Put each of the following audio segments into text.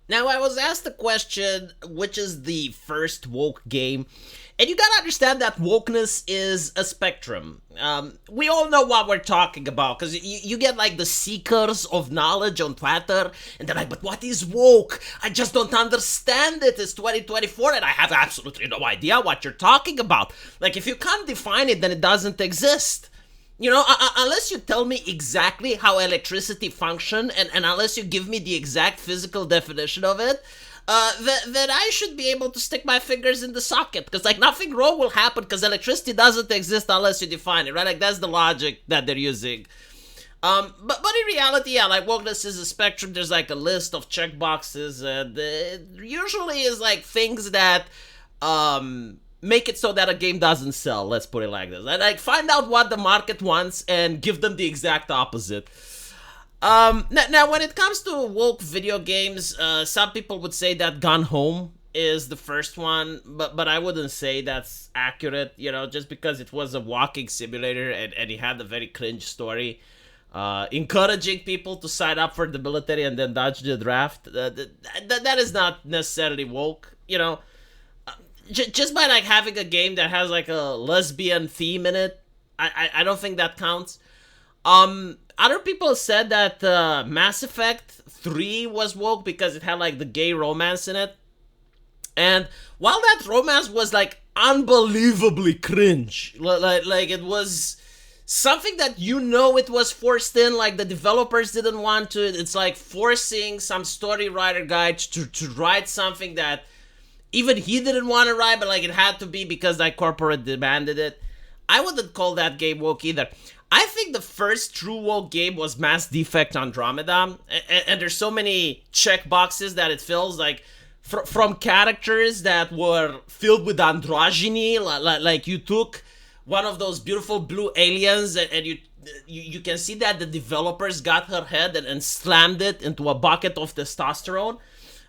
Now, I was asked the question, which is the first woke game? And you gotta understand that wokeness is a spectrum. We all know what we're talking about, because you get like the seekers of knowledge on Twitter, and they're like, but what is woke? I just don't understand it. It's 2024, and I have absolutely no idea what you're talking about. Like, if you can't define it, then it doesn't exist. Unless you tell me exactly how electricity function, and unless you give me the exact physical definition of it, then I should be able to stick my fingers in the socket, because like nothing wrong will happen, because electricity doesn't exist unless you define it, right? Like that's the logic that they're using. But in reality, yeah, like wokeness is a spectrum. There's like a list of checkboxes, and it usually is like things that make it so that a game doesn't sell. Let's put it like this. Like find out what the market wants and give them the exact opposite. Now when it comes to woke video games, some people would say that Gone Home is the first one, but I wouldn't say that's accurate. Just because it was a walking simulator and it had a very cringe story, encouraging people to sign up for the military and then dodge the draft. That is not necessarily woke. Just by like having a game that has like a lesbian theme in it, I don't think that counts. Other people said that Mass Effect 3 was woke because it had like the gay romance in it. And while that romance was like unbelievably cringe, like it was something that it was forced in, like the developers didn't want to. It's like forcing some story writer guy to write something that even he didn't want to write, but like it had to be because like corporate demanded it. I wouldn't call that game woke either. I think the first true woke game was Mass Effect Andromeda, and there's so many check boxes that it fills, like from characters that were filled with androgyny, like you took one of those beautiful blue aliens and you can see that the developers got her head and slammed it into a bucket of testosterone.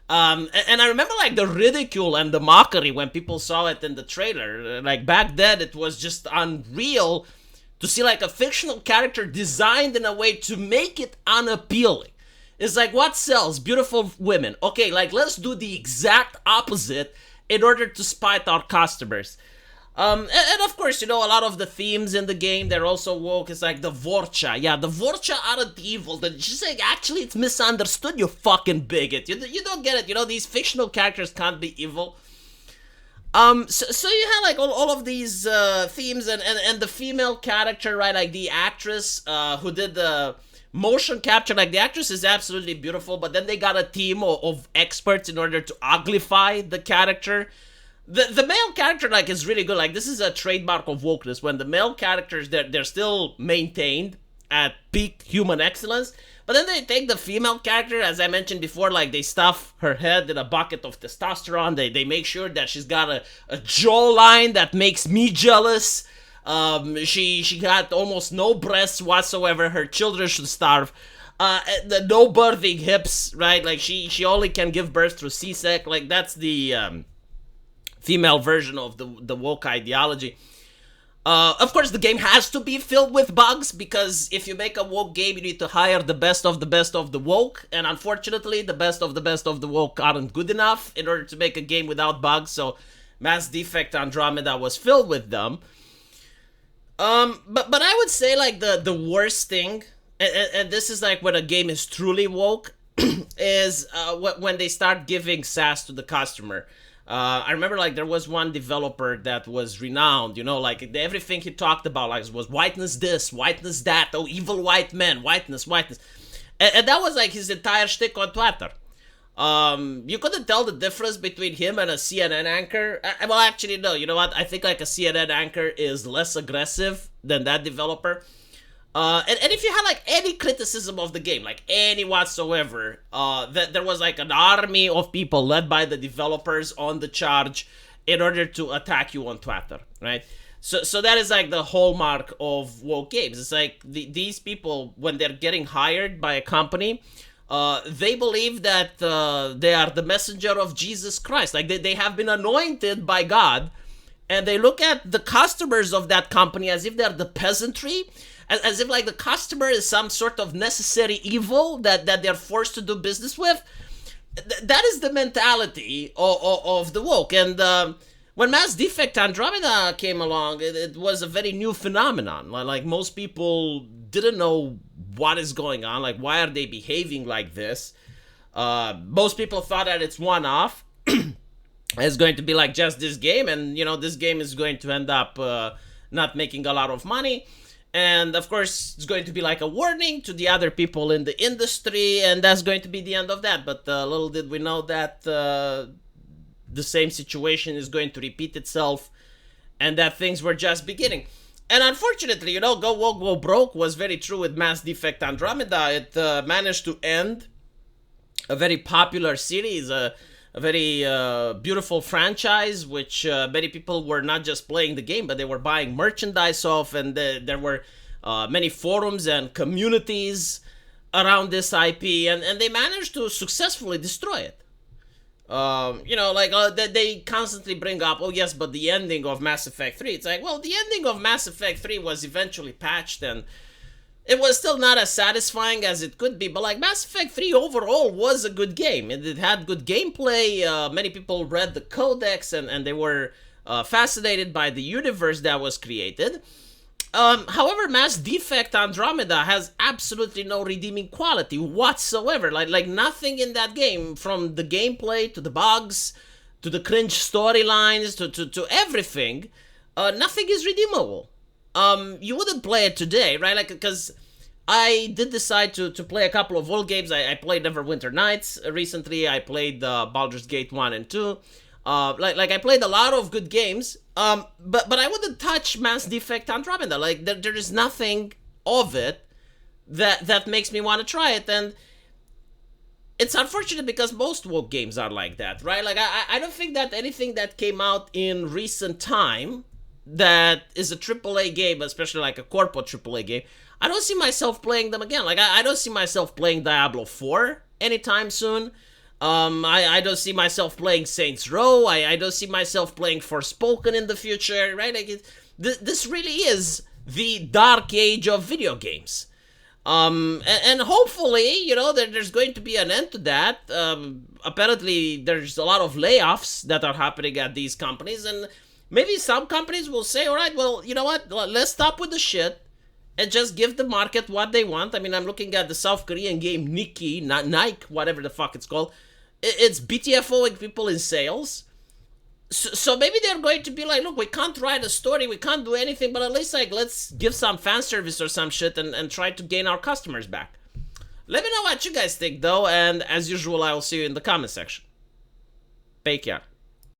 And I remember like the ridicule and the mockery when people saw it in the trailer. Like back then, it was just unreal to see like a fictional character designed in a way to make it unappealing. It's like, what sells? Beautiful women. Okay, like let's do the exact opposite in order to spite our customers. And of course, a lot of the themes in the game, they're also woke. It's like the Vorcha. Yeah, the Vorcha aren't evil. They're just like, actually, it's misunderstood, you fucking bigot. You don't get it. These fictional characters can't be evil. So you have like all of these themes and the female character, right? Like the actress who did the motion capture, like the actress is absolutely beautiful, but then they got a team of experts in order to uglify the character. The male character like is really good. Like this is a trademark of wokeness when the male characters they're still maintained at peak human excellence, but then they take the female character, as I mentioned before, like they stuff her head in a bucket of testosterone. They make sure that she's got a jawline that makes me jealous. She got almost no breasts whatsoever. Her children should starve. No birthing hips, right? Like she only can give birth through C-sec. Like that's the female version of the woke ideology. Of course, the game has to be filled with bugs because if you make a woke game, you need to hire the best of the woke. And unfortunately, the best of the woke aren't good enough in order to make a game without bugs. So Mass Effect Andromeda was filled with them. But I would say like the worst thing, and this is like when a game is truly woke, is when they start giving sass to the customer. I remember like there was one developer that was renowned, like everything he talked about like was whiteness this, whiteness that, oh evil white men, whiteness, and that was like his entire shtick on Twitter. You couldn't tell the difference between him and a CNN anchor. Well, actually, no. You know what? I think like a CNN anchor is less aggressive than that developer. And if you had like any criticism of the game, like any whatsoever, that there was like an army of people led by the developers on the charge in order to attack you on Twitter, right? So that is like the hallmark of woke games. It's like these people, when they're getting hired by a company, they believe that they are the messenger of Jesus Christ. Like they have been anointed by God, and they look at the customers of that company as if they're the peasantry, as if like the customer is some sort of necessary evil that they're forced to do business with. That is the mentality of the woke. And when Mass Defect Andromeda came along, it was a very new phenomenon. Like most people didn't know what is going on. Like, why are they behaving like this? Most people thought that it's one-off. It's going to be like just this game, and this game is going to end up not making a lot of money. And of course, it's going to be like a warning to the other people in the industry, and that's going to be the end of that. But little did we know that the same situation is going to repeat itself, and that things were just beginning. And unfortunately, Go Woke, Go Broke was very true with Mass Defect Andromeda. It managed to end a very popular series, a very beautiful franchise, which many people were not just playing the game, but they were buying merchandise off, and there were many forums and communities around this IP, and they managed to successfully destroy it. They constantly bring up, oh yes, but the ending of Mass Effect 3. It's like, well, the ending of Mass Effect 3 was eventually patched, and it was still not as satisfying as it could be, but like Mass Effect 3 overall was a good game. It had good gameplay. Many people read the codex, and they were fascinated by the universe that was created. However, Mass Defect Andromeda has absolutely no redeeming quality whatsoever. Like nothing in that game, from the gameplay to the bugs to the cringe storylines to everything, nothing is redeemable. You wouldn't play it today, right? Like, because I did decide to play a couple of old games. I played Neverwinter Nights recently. I played Baldur's Gate 1 and 2. I played a lot of good games, but I wouldn't touch Mass Defect Andromeda. Like, there is nothing of it that makes me want to try it, and it's unfortunate because most woke games are like that, right? Like, I don't think that anything that came out in recent time that is a AAA game, especially like a corporate AAA game, I don't see myself playing them again. Like, I don't see myself playing Diablo 4 anytime soon. I don't see myself playing Saints Row. I don't see myself playing Forspoken in the future, right? Like, this really is the dark age of video games. And hopefully, there's going to be an end to that. Apparently, there's a lot of layoffs that are happening at these companies, and maybe some companies will say, all right, well, you know what? Let's stop with the shit and just give the market what they want. I mean, I'm looking at the South Korean game Nikki, not Nike, whatever the fuck it's called. It's BTFOing people in sales. So maybe they're going to be like, look, we can't write a story, we can't do anything, but at least like let's give some fan service or some shit and try to gain our customers back. Let me know what you guys think though, and as usual, I will see you in the comment section. Take care.